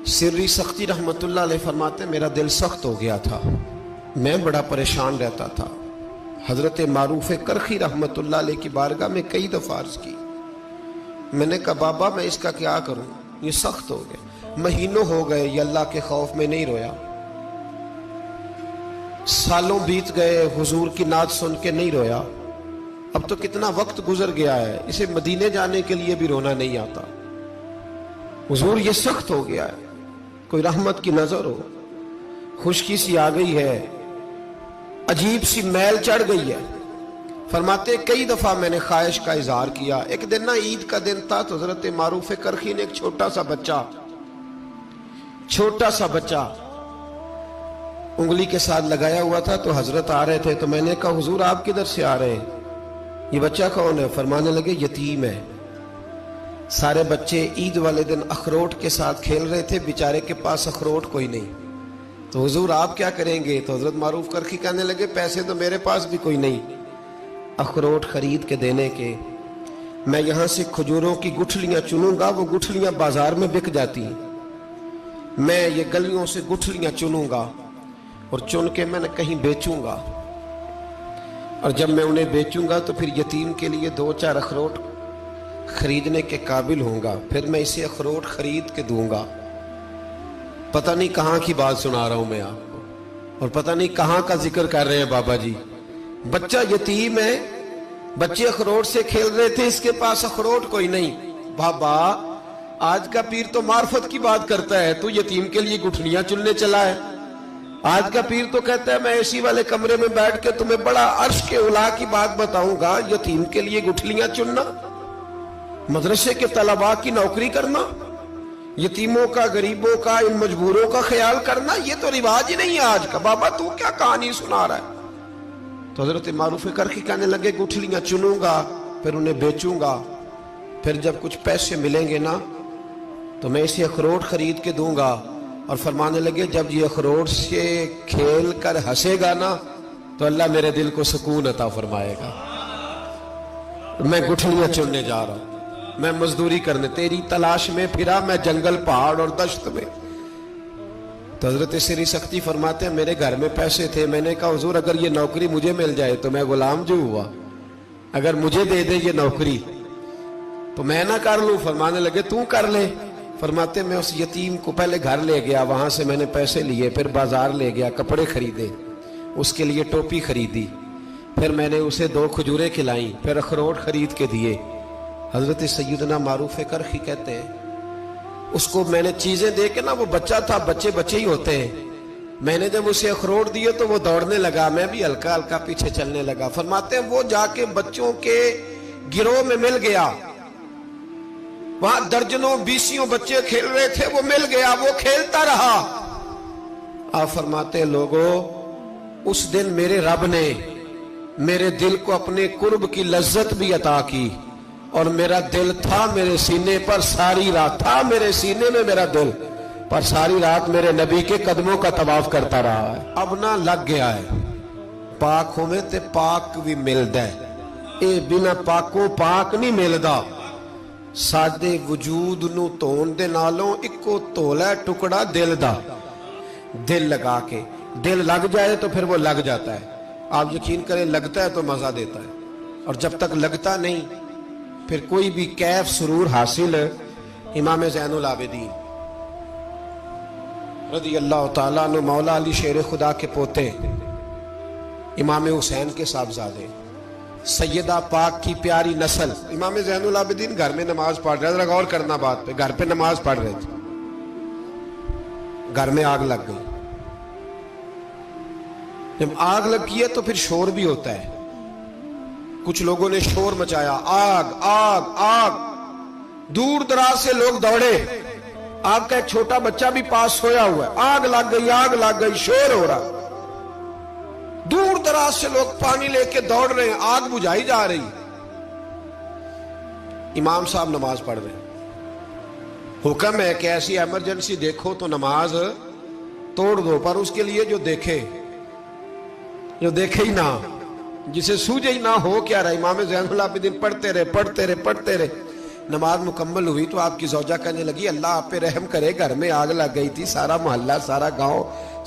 सिर्री सख्ती रहमतुल्लाह अलैह फरमाते मेरा दिल सख्त हो गया था, मैं बड़ा परेशान रहता था। हजरत मारूफ करखी रहमतुल्लाह अलैह की बारगाह में कई दफा अर्ज की। मैंने कहा बाबा मैं इसका क्या करूं, ये सख्त हो गया। महीनों हो गए ये अल्लाह के खौफ में नहीं रोया, सालों बीत गए हुजूर की नात सुन के नहीं रोया। अब तो कितना वक्त गुजर गया है, इसे मदीने जाने के लिए भी रोना नहीं आता। हुजूर ये सख्त हो गया है, कोई रहमत की नजर हो, खुशकी सी आ गई है, अजीब सी मैल चढ़ गई है। फरमाते कई दफा मैंने ख्वाहिश का इजहार किया। एक दिन ना ईद का दिन था तो हजरत मारूफ करखी ने एक छोटा सा बच्चा उंगली के साथ लगाया हुआ था, तो हजरत आ रहे थे। तो मैंने कहा हुजूर आप किधर से आ रहे हैं, ये बच्चा कौन है? फरमाने लगे यतीम है। सारे बच्चे ईद वाले दिन अखरोट के साथ खेल रहे थे, बेचारे के पास अखरोट कोई नहीं। तो हुजूर आप क्या करेंगे? तो हजरत मारूफ करखी कहने लगे पैसे तो मेरे पास भी कोई नहीं अखरोट खरीद के देने के। मैं यहां से खजूरों की गुठलियां चुनूंगा, वो गुठलियां बाजार में बिक जाती हैं। मैं ये गलियों से गुठलियां चुनूंगा और चुन के मैंने कहीं बेचूंगा, और जब मैं उन्हें बेचूंगा तो फिर यतीम के लिए 2-4 अखरोट खरीदने के काबिल होऊंगा, फिर मैं इसे अखरोट खरीद के दूंगा। पता नहीं कहां की बात सुना रहा हूं मैं आपको, और पता नहीं कहां का जिक्र कर रहे हैं बाबा जी। बच्चा यतीम है, बच्चे अखरोट से खेल रहे थे, इसके पास अखरोट कोई नहीं। बाबा आज का पीर तो मार्फत की बात करता है, तू यतीम के लिए गुठलियां चुनने चला है। आज का पीर तो कहता है मैं एसी वाले कमरे में बैठ के तुम्हें बड़ा अर्श के उला की बात बताऊंगा, यतीम के लिए गुठलियां चुनना, मदरसे के तलबा की नौकरी करना, यतीमों का, गरीबों का, इन मजबूरों का ख्याल करना, ये तो रिवाज ही नहीं है आज का। बाबा तू क्या कहानी सुना रहा है? तो हजरत मारूफ करखी कहने लगे गुठलियां चुनूंगा, फिर उन्हें बेचूंगा, फिर जब कुछ पैसे मिलेंगे ना तो मैं इसे अखरोट खरीद के दूंगा। और फरमाने लगे जब ये अखरोट से खेल कर हंसेगा ना तो अल्लाह मेरे दिल को सुकून अता फरमाएगा। मैं गुठलियां चुनने जा रहा हूं, मैं मजदूरी करने तेरी तलाश में फिरा मैं जंगल, पहाड़ और दश्त में। तो हजरत सिरी सख्ती फरमाते हैं मेरे घर में पैसे थे, मैंने कहा हुजूर अगर ये नौकरी मुझे मिल जाए तो मैं गुलाम जो हुआ, अगर मुझे दे दे ये नौकरी तो मैं ना कर लूं। फरमाने लगे तू कर ले। फरमाते मैं उस यतीम को पहले घर ले गया, वहां से मैंने पैसे लिए, फिर बाजार ले गया, कपड़े खरीदे, उसके लिए टोपी खरीदी, फिर मैंने उसे 2 खजूरें खिलाई, फिर अखरोट खरीद के दिए। हजरत सैयदना मारूफ करखी कहते हैं उसको मैंने चीजें दे के ना, वो बच्चा था, बच्चे ही होते हैं, मैंने जब उसे अखरोट दिए तो वो दौड़ने लगा, मैं भी हल्का हल्का पीछे चलने लगा। फरमाते हैं वो जाके बच्चों के गिरोह में मिल गया, वहां दर्जनों बीसियों बच्चे खेल रहे थे, वो मिल गया, वो खेलता रहा। आप फरमाते लोगों उस दिन मेरे रब ने मेरे दिल को अपने कुर्ब की लज्जत भी अता की, और मेरा दिल था मेरे सीने पर सारी रात, था मेरे सीने में मेरा दिल, पर सारी रात मेरे नबी के कदमों का तवाफ करता रहा है। अब ना लग गया है पाक होवे ते पाक भी मिलदा है, ए बिना पाकों पाक नहीं मिलदा। साडे वजूद नू धोण दे नालों इक्को धोला टुकड़ा दिल दा। दिल लगा के, दिल लग जाए तो फिर वो लग जाता है। आप यकीन करें लगता है तो मजा देता है, और जब तक लगता नहीं फिर कोई भी कैफ सुरूर हासिल। इमाम ज़ैनुल आबिदीन रज़ी अल्लाह ताला अन्हु मौला अली शेर खुदा के पोते, इमाम हुसैन के साहबजादे, सैयदा पाक की प्यारी नस्ल। इमाम ज़ैनुल आबिदीन घर में नमाज पढ़ रहे थे, गौर करना बात पे, घर पे नमाज पढ़ रहे थे, घर में आग लग गई। जब आग लगी है तो फिर शोर भी होता है, कुछ लोगों ने शोर मचाया, आग आग आग, दूर दराज से लोग दौड़े। आपका एक छोटा बच्चा भी पास सोया हुआ है, आग लग गई, शोर हो रहा, दूर दराज से लोग पानी लेके दौड़ रहे हैं, आग बुझाई जा रही। इमाम साहब नमाज पढ़ रहे हैं, हुक्म है कि ऐसी इमरजेंसी देखो तो नमाज तोड़ दो, पर उसके लिए जो देखे ही ना, जिसे सूझे ही ना हो क्या रहा। इमाम ज़ैनुल आबिदीन पढ़ते रहे, نماز مکمل ہوئی تو آپ کی زوجہ کہنے لگی اللہ آپ پہ رحم کرے، گھر میں آگ لگ گئی تھی، سارا محلہ، سارا گاؤں،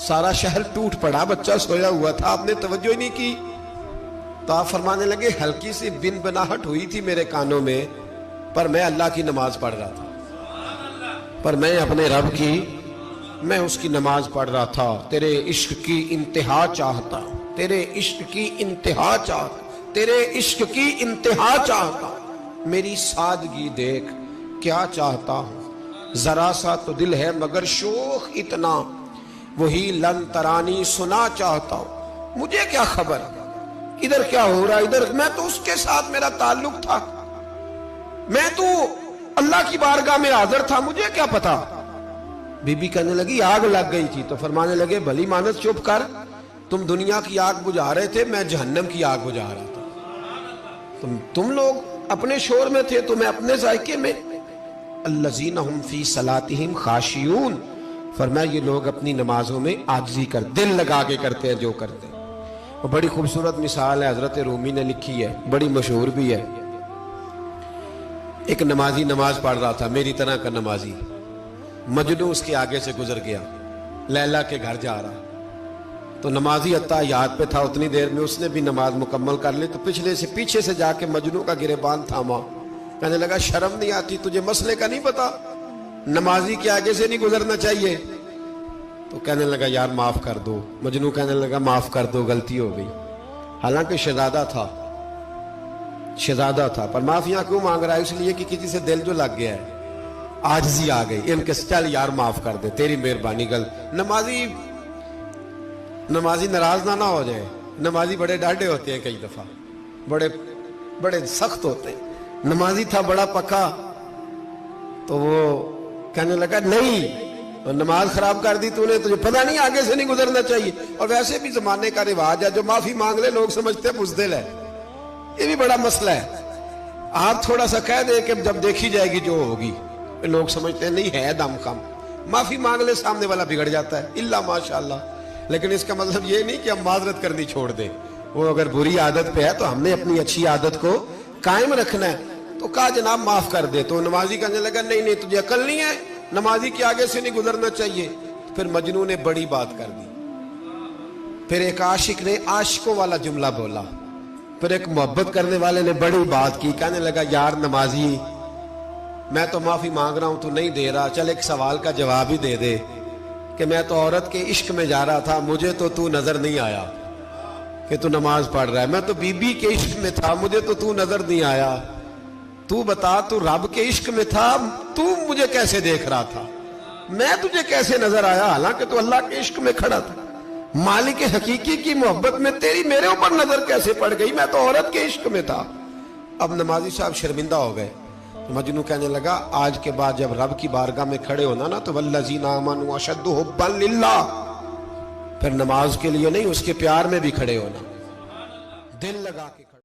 سارا شہر ٹوٹ پڑا، بچہ سویا ہوا تھا، آپ نے توجہ ہی نہیں کی۔ تو آپ فرمانے لگے ہلکی سی بن بناہٹ ہوئی تھی میرے کانوں میں، پر میں اللہ کی نماز پڑھ رہا تھا، پر میں اپنے رب کی، میں اس کی نماز پڑھ رہا تھا، تیرے عشق کی انتہا چاہتا، تیرے عشق کی انتہا چاہتا، تیرے عشق کی انتہا چاہتا، میری سادگی دیکھ کیا چاہتا ہوں، ذرا سا تو دل ہے مگر شوخ اتنا، وہی لن ترانی سنا چاہتا ہوں، مجھے کیا خبر ادھر کیا ہو رہا، ادھر میں تو اس کے ساتھ میرا تعلق تھا، میں تو اللہ کی بارگاہ میں حاضر تھا، مجھے کیا پتا۔ بی بی کہنے لگی آگ لگ گئی تھی، تو فرمانے لگے بھلی مانس چپ کر، تم دنیا کی آگ بجھا رہے تھے، میں جہنم کی آگ بجھا رہا تھا، تم لوگ اپنے شور میں تھے تو میں اپنے ذائقے میں۔ الذین ہم فی صلاتہم خاشعون، فرمایا یہ لوگ اپنی نمازوں میں عاجزی کر دل لگا کے کرتے ہیں جو کرتے ہیں۔ اور بڑی خوبصورت مثال ہے، حضرت رومی نے لکھی ہے، بڑی مشہور بھی ہے۔ ایک نمازی نماز پڑھ رہا تھا، میری طرح کا نمازی، مجنو اس کے آگے سے گزر گیا، لیلا کے گھر جا رہا، تو نمازی اتحیات پہ تھا، اتنی دیر میں اس نے بھی نماز مکمل کر لی، تو پیچھے سے جا کے مجنو کا گریبان تھاما، کہنے لگا شرم نہیں آتی تجھے، مسئلے کا نہیں پتا، نمازی کے آگے سے نہیں گزرنا چاہیے؟ تو کہنے لگا یار معاف کر دو، مجنو کہنے لگا معاف کر دو، غلطی ہو گئی، حالانکہ شہزادہ تھا، پر معافیاں کیوں مانگ رہا ہے؟ اس لیے کہ کسی سے دل جو لگ گیا ہے، عاجزی آ گئی، ان کے چل یار معاف کر دے، تیری مہربانی، نمازی ناراض نہ ہو جائے، نمازی بڑے ڈاڈے ہوتے ہیں، کئی دفعہ بڑے سخت ہوتے ہیں، نمازی تھا بڑا پکا، تو وہ کہنے لگا نہیں، نماز خراب کر دی تو نے، تجھے پتہ نہیں آگے سے نہیں گزرنا چاہیے، اور ویسے بھی زمانے کا رواج ہے جو معافی مانگ لے لوگ سمجھتے ہیں بزدل ہے، یہ بھی بڑا مسئلہ ہے، آپ تھوڑا سا کہہ دے کہ جب دیکھی جائے گی جو ہوگی، لوگ سمجھتے ہیں نہیں ہے دم کم، معافی مانگ لے سامنے والا بگڑ جاتا ہے، اللہ ماشاءاللہ، لیکن اس کا مطلب یہ نہیں کہ ہم معذرت کرنی چھوڑ دیں، وہ اگر بری عادت پہ ہے تو ہم نے اپنی اچھی عادت کو قائم رکھنا ہے، تو کہا جناب معاف کر دے، تو نمازی کہنے لگا نہیں تجھے عقل نہیں ہے، نمازی کے آگے سے نہیں گزرنا چاہیے، پھر مجنون نے بڑی بات کر دی، پھر ایک عاشق نے عاشقوں والا جملہ بولا، پھر ایک محبت کرنے والے نے بڑی بات کی، کہنے لگا یار نمازی میں تو معافی مانگ رہا ہوں تو نہیں دے رہا، چل ایک سوال کا جواب ہی دے دے کہ میں تو عورت کے عشق میں جا رہا تھا، مجھے تو نظر نہیں آیا کہ تو نماز پڑھ رہا ہے، میں تو بی بی کے عشق میں تھا، مجھے تو نظر نہیں آیا، تو بتا تو رب کے عشق میں تھا، تو مجھے کیسے دیکھ رہا تھا، میں تجھے کیسے نظر آیا، حالانکہ تو اللہ کے عشق میں کھڑا تھا، مالک حقیقی کی محبت میں تیری میرے اوپر نظر کیسے پڑ گئی، میں تو عورت کے عشق میں تھا۔ اب نمازی صاحب شرمندہ ہو گئے، مجنو کہنے لگا آج کے بعد جب رب کی بارگاہ میں کھڑے ہونا نا تو والذین آمنوا اشد حبا للہ، پھر نماز کے لیے نہیں اس کے پیار میں بھی کھڑے ہونا، دل لگا کے